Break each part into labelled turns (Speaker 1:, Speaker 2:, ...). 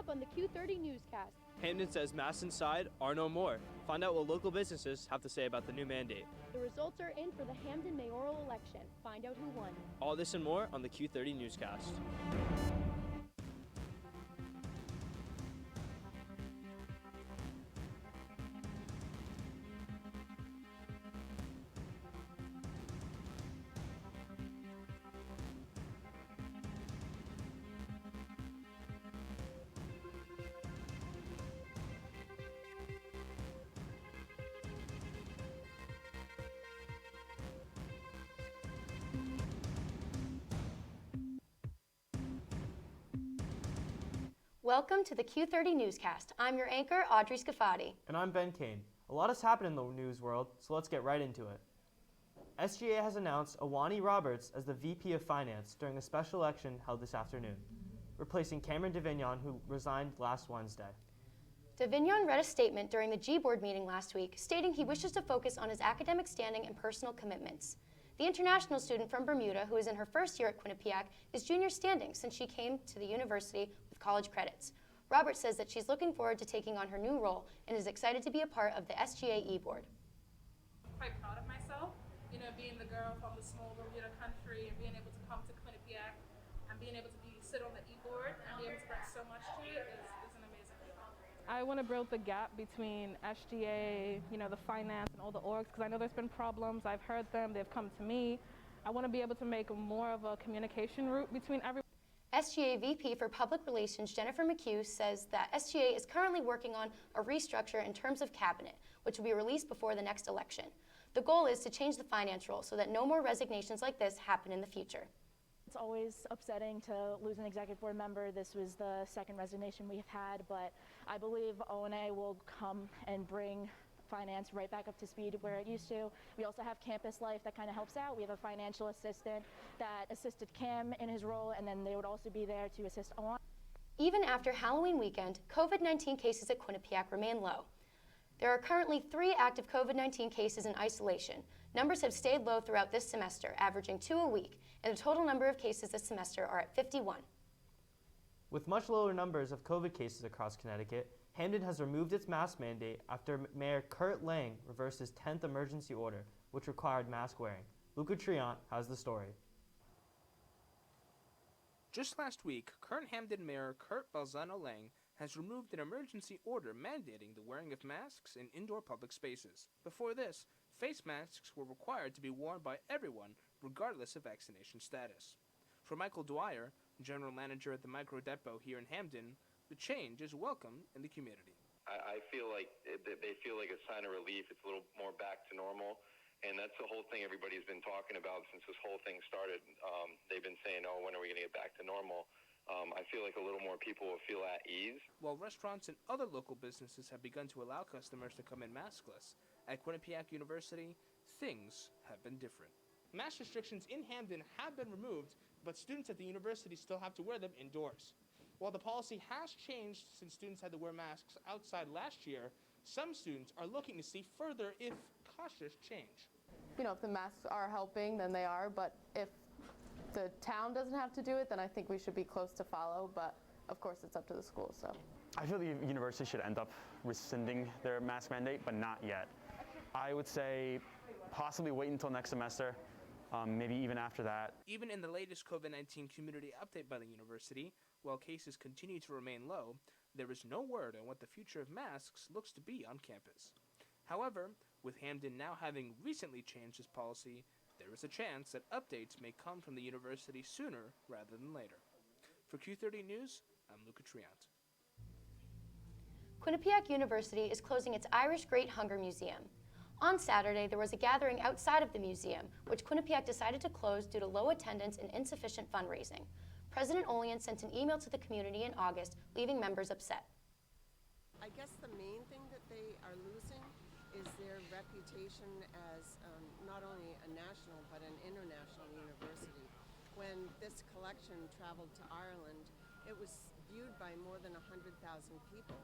Speaker 1: up on the Q30 Newscast.
Speaker 2: Hamden says masks inside are no more. Find out what local businesses have to say about the new mandate.
Speaker 1: The results are in for the Hamden mayoral election. Find out who won.
Speaker 2: All this and more on the Q30 Newscast.
Speaker 3: Welcome to the Q30 Newscast. I'm your anchor, Audrey Scafati.
Speaker 4: And I'm Ben Kane. A lot has happened in the news world, so let's get right into it. SGA has announced Awani Roberts as the VP of Finance during a special election held this afternoon, replacing Cameron Davignon, who resigned last Wednesday.
Speaker 3: Davignon read a statement during the G-Board meeting last week, stating he wishes to focus on his academic standing and personal commitments. The international student from Bermuda, who is in her first year at Quinnipiac, is junior standing since she came to the university with college credits. Roberts says that she's looking forward to taking on her new role and is excited to be a part of the SGA e-board.
Speaker 5: Quite proud of myself, being the girl from the small Bermuda country and being able to come to Quinnipiac and being able to sit on the e-board and be able to bring so much to it is an amazing feeling.
Speaker 6: I want to build the gap between SGA, the finance and all the orgs, because I know there's been problems. I've heard them. They've come to me. I want to be able to make more of a communication route between everyone.
Speaker 3: SGA VP for Public Relations Jennifer McHugh says that SGA is currently working on a restructure in terms of cabinet, which will be released before the next election. The goal is to change the finance role so that no more resignations like this happen in the future.
Speaker 7: It's always upsetting to lose an executive board member. This was the second resignation we've had, but I believe O&A will come and bring finance right back up to speed where it used to. We also have campus life that kind of helps out. We have a financial assistant that assisted Cam in his role, and then they would also be there to assist Owen.
Speaker 3: Even after Halloween weekend, COVID-19 cases at Quinnipiac remain low. There are currently 3 active COVID-19 cases in isolation. Numbers have stayed low throughout this semester, averaging 2 a week, and the total number of cases this semester are at 51.
Speaker 4: With much lower numbers of COVID cases across Connecticut, Hamden has removed its mask mandate after Mayor Kurt Lang reversed his 10th emergency order, which required mask wearing. Luca Triant has the story.
Speaker 8: Just last week, current Hamden Mayor Kurt Balzano-Lang has removed an emergency order mandating the wearing of masks in indoor public spaces. Before this, face masks were required to be worn by everyone, regardless of vaccination status. For Michael Dwyer, general manager at the Micro Depot here in Hamden, the change is welcome in the community.
Speaker 9: I feel like they feel like a sign of relief. It's a little more back to normal. And that's the whole thing everybody's been talking about since this whole thing started. They've been saying, when are we going to get back to normal? I feel like a little more people will feel at ease.
Speaker 8: While restaurants and other local businesses have begun to allow customers to come in maskless, at Quinnipiac University, things have been different. Mask restrictions in Hamden have been removed, but students at the university still have to wear them indoors. While the policy has changed since students had to wear masks outside last year, some students are looking to see further if cautious change.
Speaker 10: If the masks are helping, then they are, but if the town doesn't have to do it, then I think we should be close to follow, but of course it's up to the school. So
Speaker 11: I feel the university should end up rescinding their mask mandate, but not yet. I would say possibly wait until next semester, maybe even after that.
Speaker 8: Even in the latest COVID-19 community update by the university, while cases continue to remain low, there is no word on what the future of masks looks to be on campus. However, with Hamden now having recently changed its policy, there is a chance that updates may come from the university sooner rather than later. For Q30 News, I'm Luca Triant.
Speaker 3: Quinnipiac University is closing its Irish Great Hunger Museum. On Saturday, there was a gathering outside of the museum, which Quinnipiac decided to close due to low attendance and insufficient fundraising. President Olian sent an email to the community in August, leaving members upset.
Speaker 12: I guess the main thing that they are losing is their reputation as not only a national but an international university. When this collection traveled to Ireland, it was viewed by more than 100,000 people,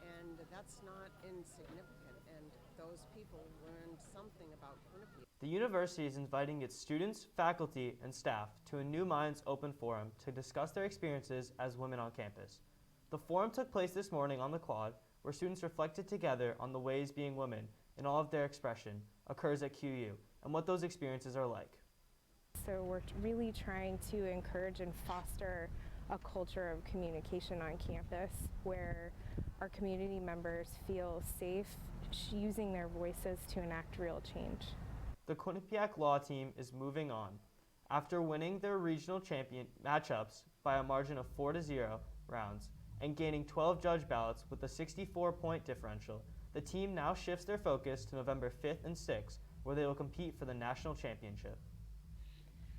Speaker 12: and that's not insignificant, and those people learned something about Quinnipiac.
Speaker 4: The university is inviting its students, faculty, and staff to a New Minds Open Forum to discuss their experiences as women on campus. The forum took place this morning on the quad, where students reflected together on the ways being women, in all of their expression, occurs at QU, and what those experiences are like.
Speaker 13: So we're really trying to encourage and foster a culture of communication on campus where our community members feel safe using their voices to enact real change.
Speaker 4: The Quinnipiac law team is moving on. After winning their regional champion matchups by a margin of 4-0 rounds and gaining 12 judge ballots with a 64-point differential, the team now shifts their focus to November 5th and 6th, where they will compete for the national championship.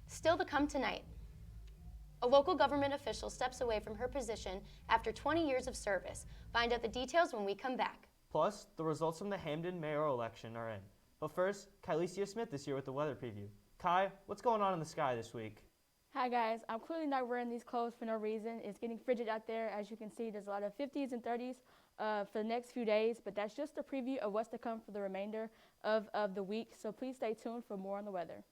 Speaker 3: Still to come tonight. A local government official steps away from her position after 20 years of service. Find out the details when we come back.
Speaker 4: Plus, the results from the Hamden mayoral election are in. But first, Kylesia Smith is here with the weather preview. Kai, what's going on in the sky this week?
Speaker 14: Hi guys, I'm clearly not wearing these clothes for no reason. It's getting frigid out there. As you can see, there's a lot of 50s and 30s for the next few days, but that's just a preview of what's to come for the remainder of the week. So please stay tuned for more on the weather.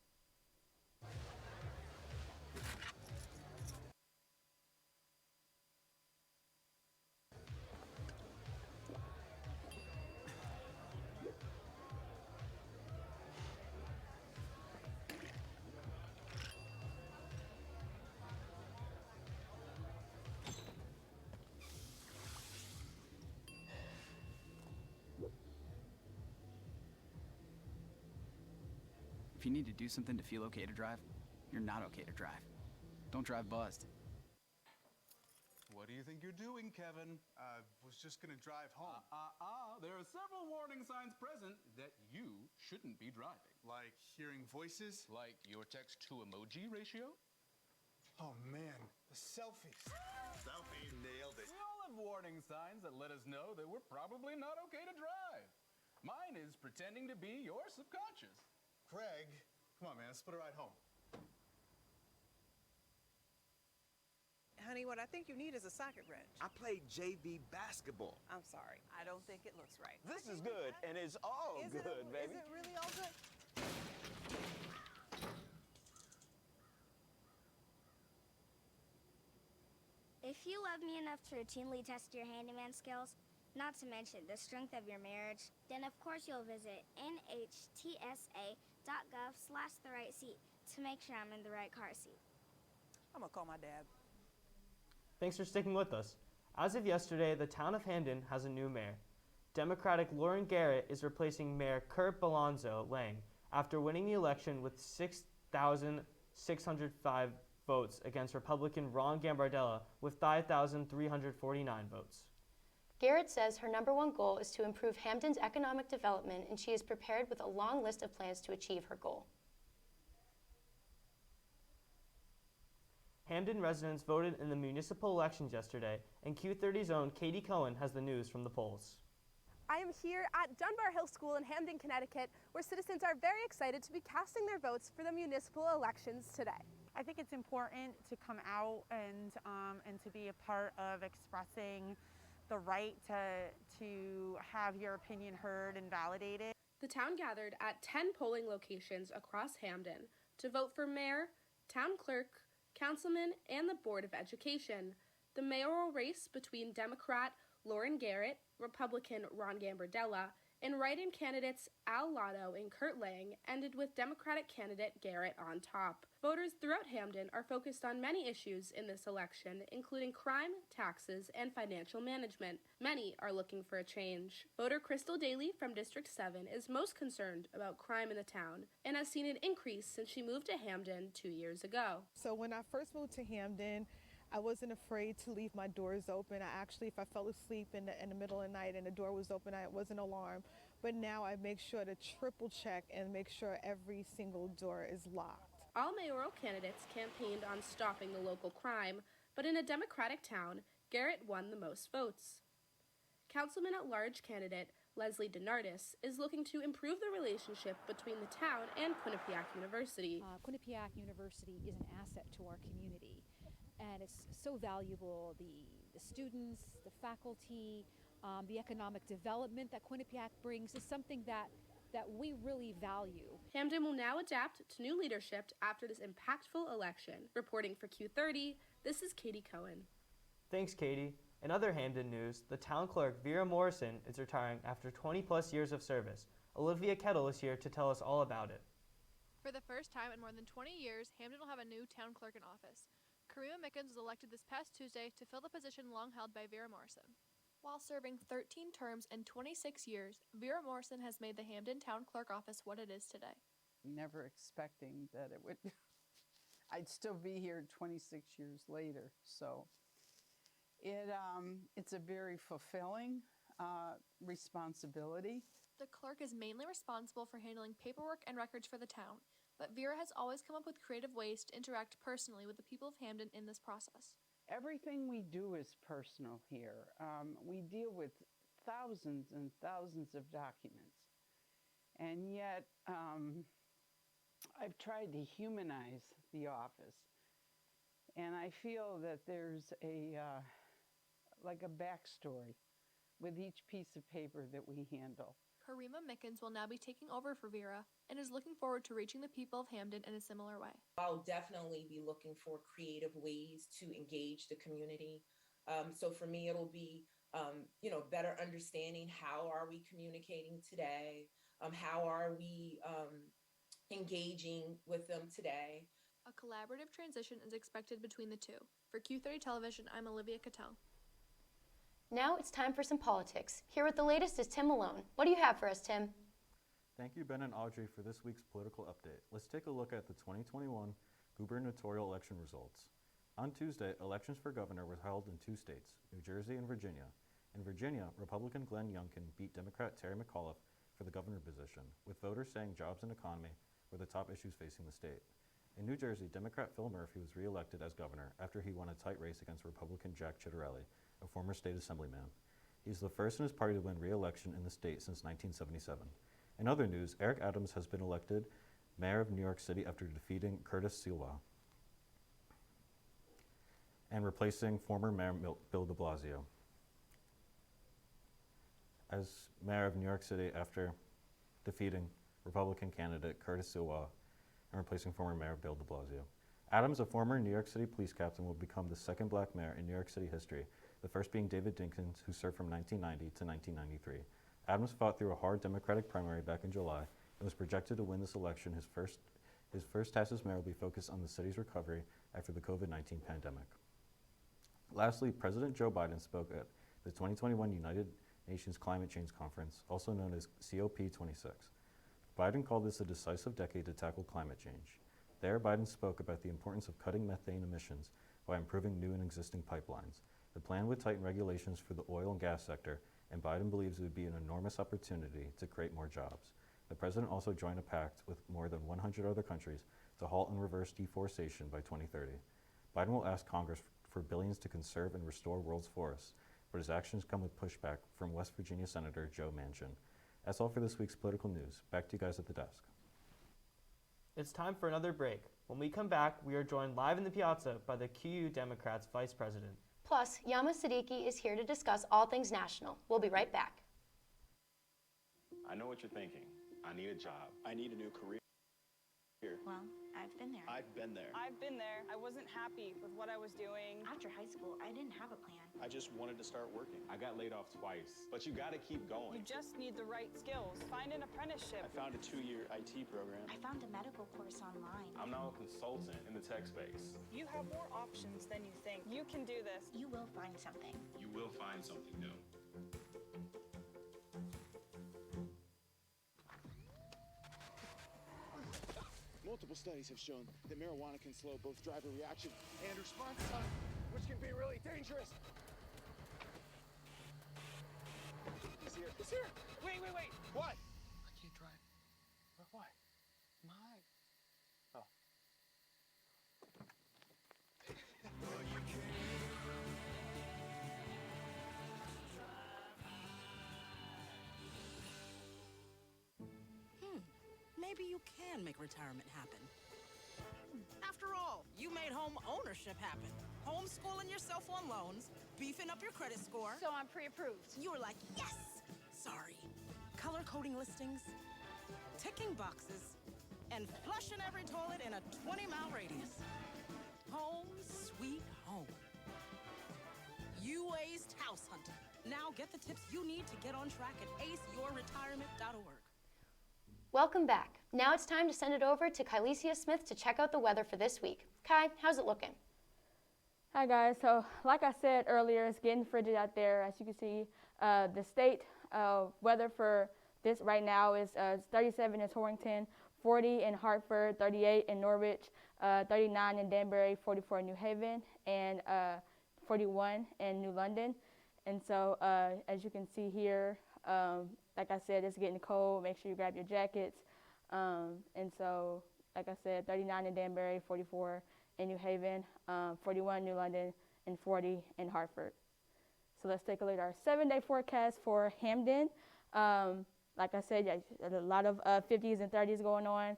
Speaker 15: If you need to do something to feel okay to drive, you're not okay to drive. Don't drive buzzed.
Speaker 16: What do you think you're doing, Kevin? I was just gonna drive home.
Speaker 17: There are several warning signs present that you shouldn't be driving.
Speaker 16: Like hearing voices?
Speaker 17: Like your text-to-emoji ratio?
Speaker 16: Oh man, the selfies. Selfie, nailed it.
Speaker 17: We all have warning signs that let us know that we're probably not okay to drive. Mine is pretending to be your subconscious.
Speaker 16: Craig, come on man, let's split a ride home.
Speaker 18: Honey, what I think you need is a socket wrench.
Speaker 19: I played JV basketball.
Speaker 18: I'm sorry, I don't think it looks right.
Speaker 19: This is good, and it's all good, baby.
Speaker 18: Is it really all good?
Speaker 20: If you love me enough to routinely test your handyman skills, not to mention the strength of your marriage, then of course you'll visit nhtsa.gov/the-right-seat to make sure I'm in the right car seat.
Speaker 18: I'm gonna call my dad.
Speaker 4: Thanks for sticking with us. As of yesterday, the town of Hamden has a new mayor. Democratic Lauren Garrett is replacing Mayor Kurt Balonzo Lang after winning the election with 6,605 votes against Republican Ron Gambardella with 5,349 votes.
Speaker 3: Garrett says her #1 goal is to improve Hamden's economic development, and she is prepared with a long list of plans to achieve her goal.
Speaker 4: Hamden residents voted in the municipal elections yesterday, and Q30's own Katie Cohen has the news from the polls.
Speaker 21: I am here at Dunbar Hill School in Hamden, Connecticut, where citizens are very excited to be casting their votes for the municipal elections today.
Speaker 22: I think it's important to come out and to be a part of expressing the right to have your opinion heard and validated.
Speaker 5: The town gathered at 10 polling locations across Hamden to vote for mayor, town clerk, councilman, and the Board of Education. The mayoral race between Democrat Lauren Garrett, Republican Ron Gambardella, and write-in candidates Al Lotto and Kurt Lang ended with Democratic candidate Garrett on top. Voters throughout Hamden are focused on many issues in this election, including crime, taxes, and financial management. Many are looking for a change. Voter Crystal Daly from District 7 is most concerned about crime in the town and has seen an increase since she moved to Hamden 2 years ago.
Speaker 23: So when I first moved to Hamden, I wasn't afraid to leave my doors open. If I fell asleep in the middle of the night and the door was open, it was an alarm. But now I make sure to triple check and make sure every single door is locked.
Speaker 5: All mayoral candidates campaigned on stopping the local crime, but in a Democratic town, Garrett won the most votes. Councilman-at-large candidate Leslie DeNardis is looking to improve the relationship between the town and Quinnipiac University.
Speaker 24: Quinnipiac University is an asset to our community, and it's so valuable. The students, the faculty, the economic development that Quinnipiac brings is something that we really value.
Speaker 5: Hamden will now adapt to new leadership after this impactful election. Reporting for Q30, this is Katie Cohen.
Speaker 4: Thanks, Katie. In other Hamden news, the town clerk, Vera Morrison, is retiring after 20-plus years of service. Olivia Kettle is here to tell us all about it.
Speaker 1: For the first time in more than 20 years, Hamden will have a new town clerk in office. Karima Mickens was elected this past Tuesday to fill the position long held by Vera Morrison. While serving 13 terms and 26 years, Vera Morrison has made the Hamden Town Clerk office what it is today.
Speaker 2: Never expecting that it would, I'd still be here 26 years later. So it's a very fulfilling responsibility.
Speaker 1: The clerk is mainly responsible for handling paperwork and records for the town, but Vera has always come up with creative ways to interact personally with the people of Hamden in this process.
Speaker 2: Everything we do is personal here. We deal with thousands and thousands of documents, and yet I've tried to humanize the office, and I feel that there's like a backstory with each piece of paper that we handle.
Speaker 1: Karima Mickens will now be taking over for Vera and is looking forward to reaching the people of Hamden in a similar way.
Speaker 6: I'll definitely be looking for creative ways to engage the community. So for me, it'll be, better understanding how are we communicating today? How are we engaging with them today?
Speaker 1: A collaborative transition is expected between the two. For Q30 Television, I'm Olivia Cattell.
Speaker 3: Now it's time for some politics. Here with the latest is Tim Malone. What do you have for us, Tim?
Speaker 7: Thank you, Ben and Audrey, for this week's political update. Let's take a look at the 2021 gubernatorial election results. On Tuesday, elections for governor were held in two states, New Jersey and Virginia. In Virginia, Republican Glenn Youngkin beat Democrat Terry McAuliffe for the governor position, with voters saying jobs and economy were the top issues facing the state. In New Jersey, Democrat Phil Murphy was re-elected as governor after he won a tight race against Republican Jack Ciattarelli, a former state assemblyman. He's the first in his party to win re-election in the state since 1977. In other news, Eric Adams has been elected mayor of New York City after defeating Curtis Sliwa and replacing former mayor Bill de Blasio as mayor of New York City after defeating Republican candidate Curtis Sliwa and replacing former mayor Bill de Blasio. Adams, a former New York City police captain, will become the second black mayor in New York City history, the first being David Dinkins, who served from 1990 to 1993. Adams fought through a hard Democratic primary back in July and was projected to win this election. His first task as mayor will be focused on the city's recovery after the COVID-19 pandemic. Lastly, President Joe Biden spoke at the 2021 United Nations Climate Change Conference, also known as COP26. Biden called this a decisive decade to tackle climate change. There, Biden spoke about the importance of cutting methane emissions by improving new and existing pipelines. The plan would tighten regulations for the oil and gas sector, and Biden believes it would be an enormous opportunity to create more jobs. The president also joined a pact with more than 100 other countries to halt and reverse deforestation by 2030. Biden will ask Congress for billions to conserve and restore world's forests, but his actions come with pushback from West Virginia Senator Joe Manchin. That's all for this week's political news. Back to you guys at the desk.
Speaker 4: It's time for another break. When we come back, we are joined live in the piazza by the QU Democrats Vice President.
Speaker 3: Plus, Yama Siddiqui is here to discuss all things national. We'll be right back.
Speaker 25: I know what you're thinking. I need a job. I need a new career.
Speaker 26: Well, I've been there.
Speaker 25: I've been there.
Speaker 26: I've been there. I wasn't happy with what I was doing. After high school, I didn't have a plan.
Speaker 25: I just wanted to start working. I got laid off twice, but you gotta keep going.
Speaker 26: You just need the right skills. Find an apprenticeship.
Speaker 25: I found a 2-year IT program.
Speaker 26: I found a medical course online.
Speaker 25: I'm now a consultant in the tech space.
Speaker 26: You have more options than you think. You can do this. You will find something.
Speaker 25: You will find something new.
Speaker 27: Multiple studies have shown that marijuana can slow both driver reaction and response time, which can be really dangerous. He's here. He's here.
Speaker 26: Wait.
Speaker 27: What? I can't drive. Why? My. Oh.
Speaker 28: Maybe you can make retirement happen. After all, you made home ownership happen. Homeschooling yourself on loans, beefing up your credit score.
Speaker 26: So I'm pre-approved.
Speaker 28: You were like, yes! Sorry. Color coding listings, ticking boxes, and flushing every toilet in a 20-mile radius. Home sweet home. You raised house hunting. Now get the tips you need to get on track at aceyourretirement.org.
Speaker 3: Welcome back. Now it's time to send it over to Kylesia Smith to check out the weather for this week. Kai, how's it looking?
Speaker 8: Hi guys, so like I said earlier, it's getting frigid out there. As you can see, the state weather for this right now is 37 in Torrington, 40 in Hartford, 38 in Norwich, 39 in Danbury, 44 in New Haven, and 41 in New London. And so as you can see here, like I said, it's getting cold. Make sure you grab your jackets. And so, like I said, 39 in Danbury, 44 in New Haven, 41 in New London, and 40 in Hartford. So let's take a look at our 7-day forecast for Hamden. Like I said, yeah, a lot of 50s and 30s going on.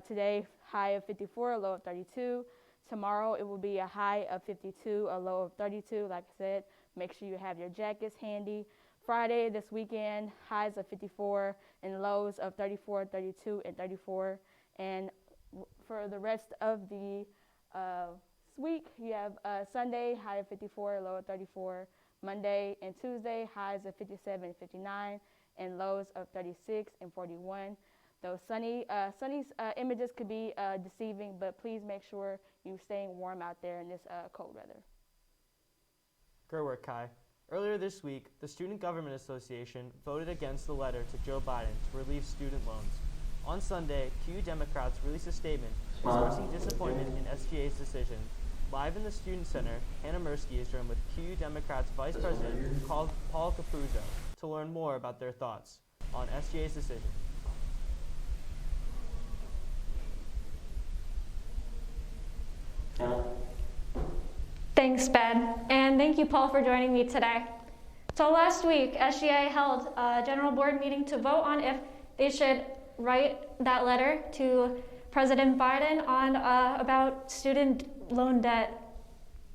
Speaker 8: Today, high of 54, a low of 32. Tomorrow, it will be a high of 52, a low of 32. Like I said, make sure you have your jackets handy. Friday, this weekend, highs of 54 and lows of 34, 32, and 34. And for the rest of the week, you have Sunday, high of 54, low of 34. Monday and Tuesday, highs of 57 and 59, and lows of 36 and 41. Those sunny images could be deceiving, but please make sure you're staying warm out there in this cold weather.
Speaker 4: Great work, Kai. Earlier this week, the Student Government Association voted against the letter to Joe Biden to relieve student loans. On Sunday, QU Democrats released a statement expressing disappointment in SGA's decision. Live in the Student Center, Hannah Mirsky is joined with QU Democrats Vice President Paul Capuzzo to learn more about their thoughts on SGA's decision.
Speaker 9: Thanks, Ben, and thank you, Paul, for joining me today. So last week, SGA held a general board meeting to vote on if they should write that letter to President Biden on about student loan debt.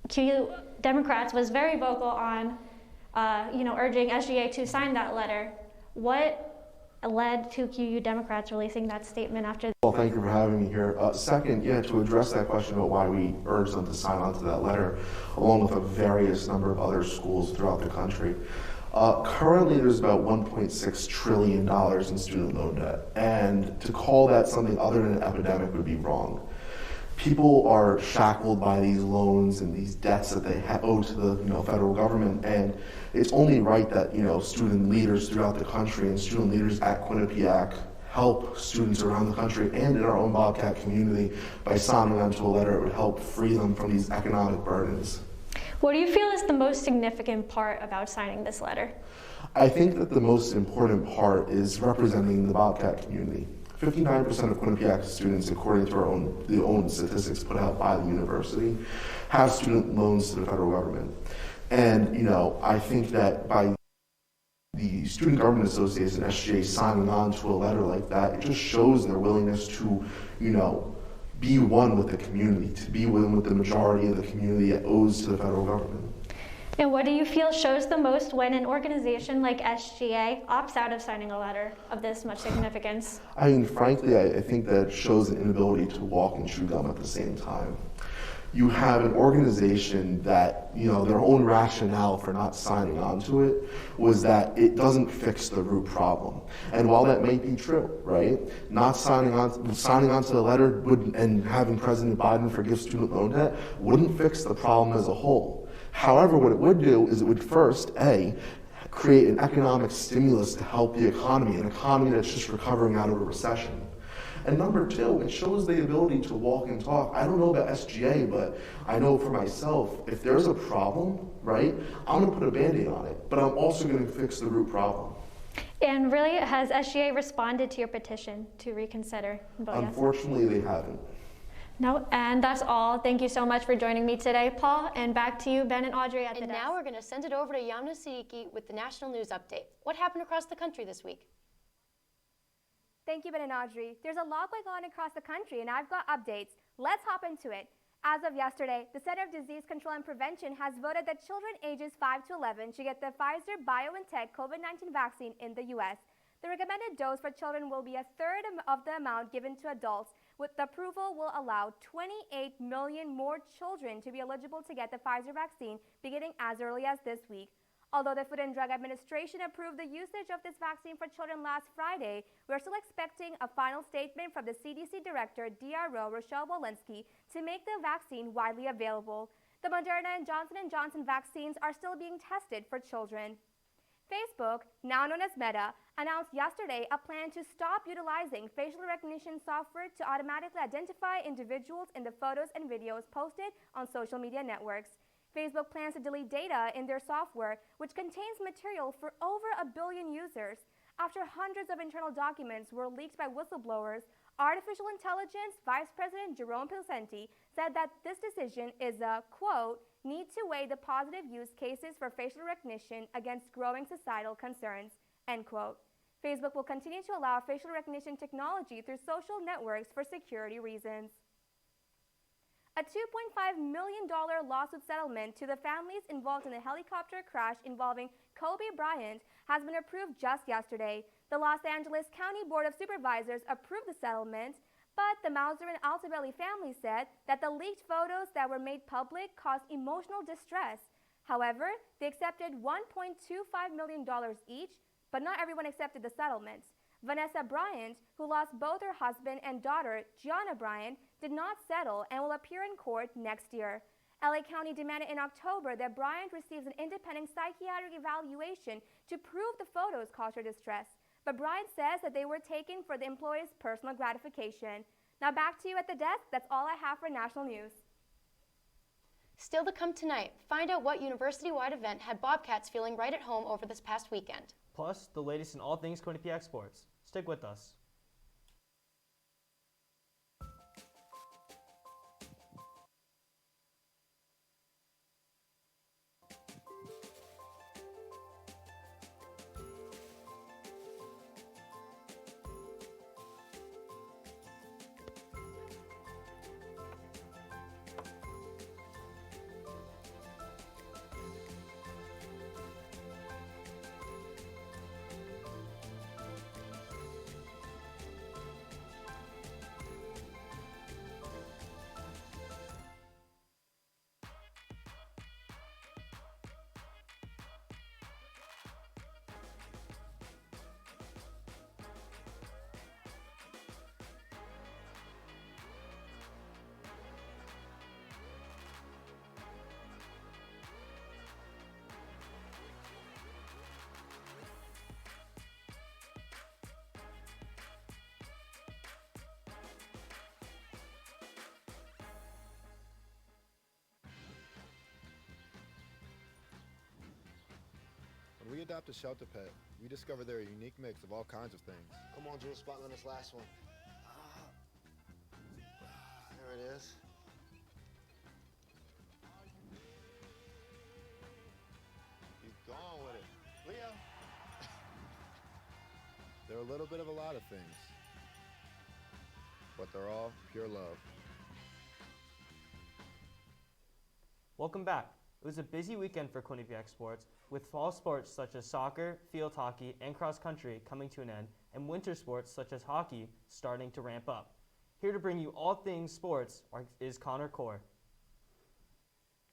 Speaker 9: QU Democrats was very vocal on, urging SGA to sign that letter. What led to QU Democrats releasing that statement after?
Speaker 10: Well, thank you for having me here. Second, to address that question about why we urged them to sign on to that letter, along with a various number of other schools throughout the country. Currently, there's about $1.6 trillion in student loan debt, and to call that something other than an epidemic would be wrong. People are shackled by these loans and these debts that they owe to the federal government, and it's only right that student leaders throughout the country and student leaders at Quinnipiac help students around the country and in our own Bobcat community by signing onto a letter. It would help free them from these economic burdens.
Speaker 9: What do you feel is the most significant part about signing this letter?
Speaker 10: I think that the most important part is representing the Bobcat community. 59% of Quinnipiac students, according to the own statistics put out by the university, have student loans to the federal government. And, I think that by the Student Government Association, SGA, signing on to a letter like that, it just shows their willingness to, be one with the community, to be one with the majority of the community that owes to the federal government.
Speaker 9: And what do you feel shows the most when an organization like SGA opts out of signing a letter of this much significance?
Speaker 10: I mean, frankly, I think that shows an inability to walk and chew gum at the same time. You have an organization that, their own rationale for not signing on to it was that it doesn't fix the root problem. And while that may be true, right, not signing on to the letter and having President Biden forgive student loan debt wouldn't fix the problem as a whole. However, what it would do is it would first, create an economic stimulus to help the economy, an economy that's just recovering out of a recession. And number two, it shows the ability to walk and talk. I don't know about SGA, but I know for myself, if there's a problem, right, I'm going to put a Band-Aid on it, but I'm also going to fix the root problem.
Speaker 9: And really, has SGA responded to your petition to reconsider?
Speaker 10: Unfortunately, they haven't.
Speaker 9: No, and that's all. Thank you so much for joining me today, Paul. And back to you, Ben and Audrey at the desk.
Speaker 3: And now we're going to send it over to Yamna Siddiqui with the national news update. What happened across the country this week?
Speaker 11: Thank you, Ben and Audrey. There's a lot going on across the country, and I've got updates. Let's hop into it. As of yesterday, the Center of Disease Control and Prevention has voted that children ages 5 to 11 should get the Pfizer-BioNTech COVID-19 vaccine in the U.S. The recommended dose for children will be a third of the amount given to adults. With the approval, will allow 28 million more children to be eligible to get the Pfizer vaccine beginning as early as this week. Although the Food and Drug Administration approved the usage of this vaccine for children last Friday, we're still expecting a final statement from the CDC Director, DRO Rochelle Walensky, to make the vaccine widely available. The Moderna and Johnson & Johnson vaccines are still being tested for children. Facebook, now known as Meta, announced yesterday a plan to stop utilizing facial recognition software to automatically identify individuals in the photos and videos posted on social media networks. Facebook plans to delete data in their software, which contains material for over 1 billion users. After hundreds of internal documents were leaked by whistleblowers, Artificial Intelligence Vice President Jerome Pilsenti said that this decision is a, quote, need to weigh the positive use cases for facial recognition against growing societal concerns, end quote. Facebook will continue to allow facial recognition technology through social networks for security reasons. A $2.5 million lawsuit settlement to the families involved in the helicopter crash involving Kobe Bryant has been approved just yesterday. The Los Angeles County Board of Supervisors approved the settlement, but the Mauser and Altobelli family said that the leaked photos that were made public caused emotional distress. However, they accepted $1.25 million each, but not everyone accepted the settlement. Vanessa Bryant, who lost both her husband and daughter, Gianna Bryant, did not settle and will appear in court next year. LA County demanded in October that Bryant receives an independent psychiatric evaluation to prove the photos caused her distress. But Bryant says that they were taken for the employee's personal gratification. Now back to you at the desk. That's all I have for national news.
Speaker 3: Still to come tonight, find out what university-wide event had Bobcats feeling right at home over this past weekend.
Speaker 4: Plus, the latest in all things Quinnipiac sports. Stick with us.
Speaker 27: When we adopt a shelter pet, we discover they're a unique mix of all kinds of things.
Speaker 12: Come on, Drew, spotlight on this last one. There it is.
Speaker 27: Keep going with it. Leo! They're a little bit of a lot of things, but they're all pure love.
Speaker 4: Welcome back. It was a busy weekend for Quinnipiac sports, with fall sports such as soccer, field hockey, and cross country coming to an end, and winter sports such as hockey starting to ramp up. Here to bring you all things sports is Connor Core.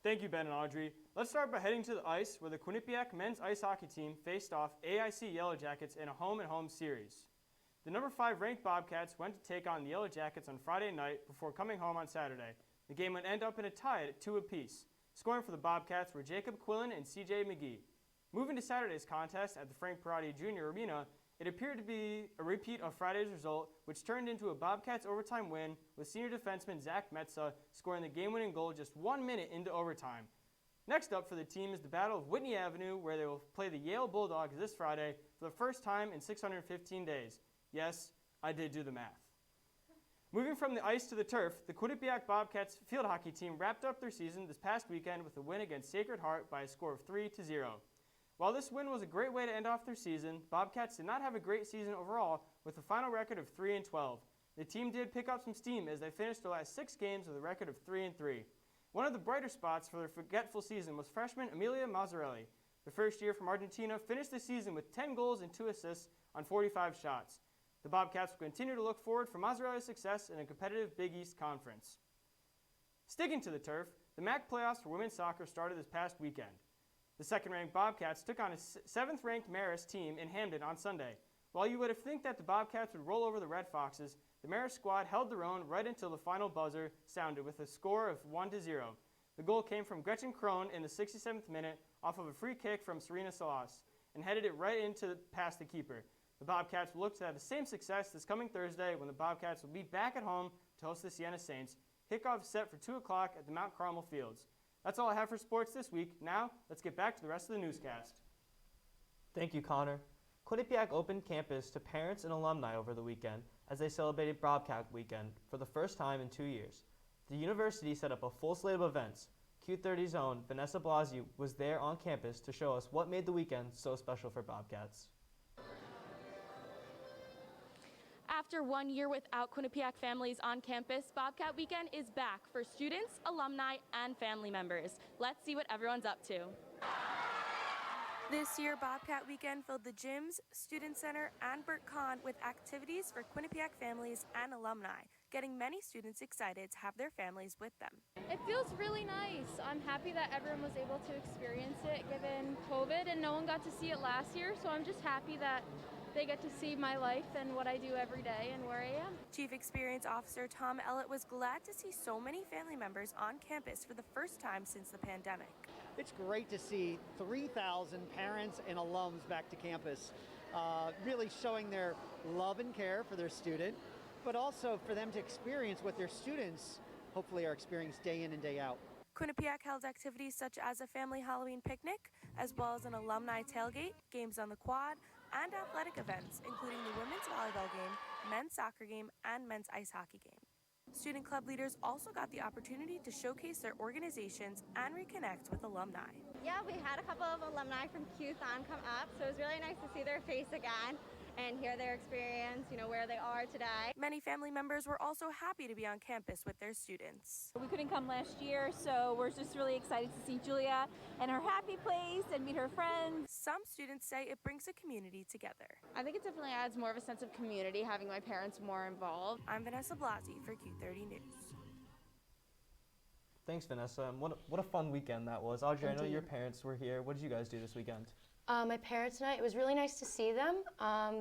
Speaker 13: Thank you, Ben and Audrey. Let's start by heading to the ice, where the Quinnipiac men's ice hockey team faced off AIC Yellow Jackets in a home-and-home series. The number 5 ranked Bobcats went to take on the Yellow Jackets on Friday night before coming home on Saturday. The game would end up in a tie at 2 apiece. Scoring for the Bobcats were Jacob Quillen and CJ McGee. Moving to Saturday's contest at the Frank Perotti Jr. Arena, it appeared to be a repeat of Friday's result, which turned into a Bobcats overtime win with senior defenseman Zach Metza scoring the game-winning goal just 1 minute into overtime. Next up for the team is the Battle of Whitney Avenue, where they will play the Yale Bulldogs this Friday for the first time in 615 days. Yes, I did do the math. Moving from the ice to the turf, the Quinnipiac Bobcats field hockey team wrapped up their season this past weekend with a win against Sacred Heart by a score of 3-0. While this win was a great way to end off their season, Bobcats did not have a great season overall with a final record of 3-12. The team did pick up some steam as they finished their last 6 games with a record of 3-3. One of the brighter spots for their forgetful season was freshman Emilia Mazzarelli. The first year from Argentina finished the season with 10 goals and 2 assists on 45 shots. The Bobcats will continue to look forward for Mazzarelli's success in a competitive Big East conference. Sticking to the turf, the MAC playoffs for women's soccer started this past weekend. The second-ranked Bobcats took on a 7th-ranked Marist team in Hamden on Sunday. While you would have think that the Bobcats would roll over the Red Foxes, the Marist squad held their own right until the final buzzer sounded with a score of 1-0. The goal came from Gretchen Krohn in the 67th minute off of a free kick from Serena Salas and headed it right into past the keeper. The Bobcats will look to have the same success this coming Thursday when the Bobcats will be back at home to host the Siena Saints. Kickoff is set for 2 o'clock at the Mount Carmel Fields. That's all I have for sports this week. Now, let's get back to the rest of the newscast.
Speaker 4: Thank you, Connor. Quinnipiac opened campus to parents and alumni over the weekend as they celebrated Bobcat Weekend for the first time in 2 years. The university set up a full slate of events. Q30's own Vanessa Blasio was there on campus to show us what made the weekend so special for Bobcats.
Speaker 14: After 1 year without Quinnipiac families on campus, Bobcat Weekend is back for students, alumni, and family members. Let's see what everyone's up to.
Speaker 15: This year, Bobcat Weekend filled the gyms, Student Center, and Burt Con with activities for Quinnipiac families and alumni, getting many students excited to have their families with them.
Speaker 16: It feels really nice. I'm happy that everyone was able to experience it given COVID and no one got to see it last year, so I'm just happy that they get to see my life and what I do every day and where I am.
Speaker 15: Chief Experience Officer Tom Ellett was glad to see so many family members on campus for the first time since the pandemic.
Speaker 17: It's great to see 3,000 parents and alums back to campus, really showing their love and care for their student, but also for them to experience what their students hopefully are experiencing day in and day out.
Speaker 15: Quinnipiac held activities such as a family Halloween picnic, as well as an alumni tailgate, games on the quad, and athletic events, including the women's volleyball game, men's soccer game, and men's ice hockey game. Student club leaders also got the opportunity to showcase their organizations and reconnect with alumni.
Speaker 18: Yeah, we had a couple of alumni from Q-Thon come up, so it was really nice to see their face again and hear their experience, where they are today.
Speaker 15: Many family members were also happy to be on campus with their students.
Speaker 19: We couldn't come last year, so we're just really excited to see Julia and her happy place and meet her friends.
Speaker 15: Some students say it brings a community together.
Speaker 19: I think it definitely adds more of a sense of community having my parents more involved.
Speaker 15: I'm Vanessa Blasi for Q30 News.
Speaker 4: Thanks, Vanessa. And what a fun weekend that was. Audrey, I know
Speaker 3: Indeed.
Speaker 4: your parents were here. What did you guys do this weekend?
Speaker 3: My parents and I, it was really nice to see them.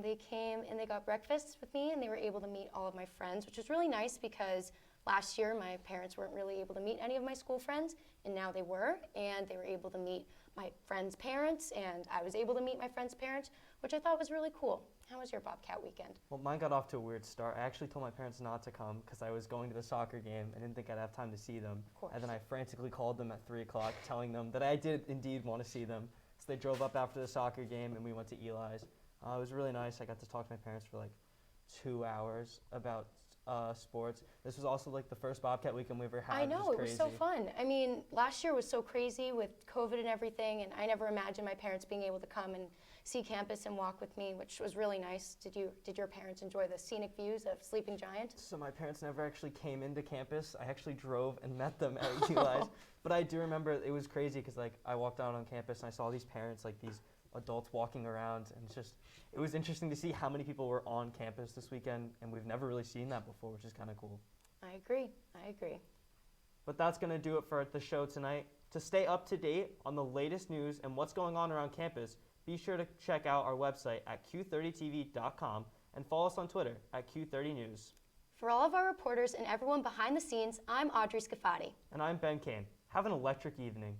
Speaker 3: They came and they got breakfast with me and they were able to meet all of my friends, which was really nice because last year my parents weren't really able to meet any of my school friends and now they were, and they were able to meet my friends' parents and I was able to meet my friends' parents, which I thought was really cool. How was your Bobcat weekend?
Speaker 4: Well, mine got off to a weird start. I actually told my parents not to come because I was going to the soccer game. I didn't think I'd have time to see them.
Speaker 3: Of course.
Speaker 4: And then I frantically called them at 3 o'clock telling them that I did indeed want to see them. So they drove up after the soccer game and we went to Eli's. It was really nice. I got to talk to my parents for like 2 hours about sports. This was also like the first Bobcat weekend we ever had.
Speaker 3: I know, it was
Speaker 4: crazy.
Speaker 3: so fun. I mean, last year was so crazy with COVID and everything, and I never imagined my parents being able to come and see campus and walk with me, which was really nice. Did your parents enjoy the scenic views of Sleeping Giant?
Speaker 4: So my parents never actually came into campus. I actually drove and met them at Eli's. But I do remember it was crazy because like I walked out on campus and I saw these parents, like these adults walking around, and it was interesting to see how many people were on campus this weekend, and we've never really seen that before, which is kind of cool.
Speaker 3: I agree.
Speaker 4: But that's going to do it for the show tonight. To stay up to date on the latest news and what's going on around campus, be sure to check out our website at q30tv.com and follow us on Twitter at Q30News.
Speaker 3: For all of our reporters and everyone behind the scenes, I'm Audrey Scafati.
Speaker 4: And I'm Ben Kane. Have an electric evening.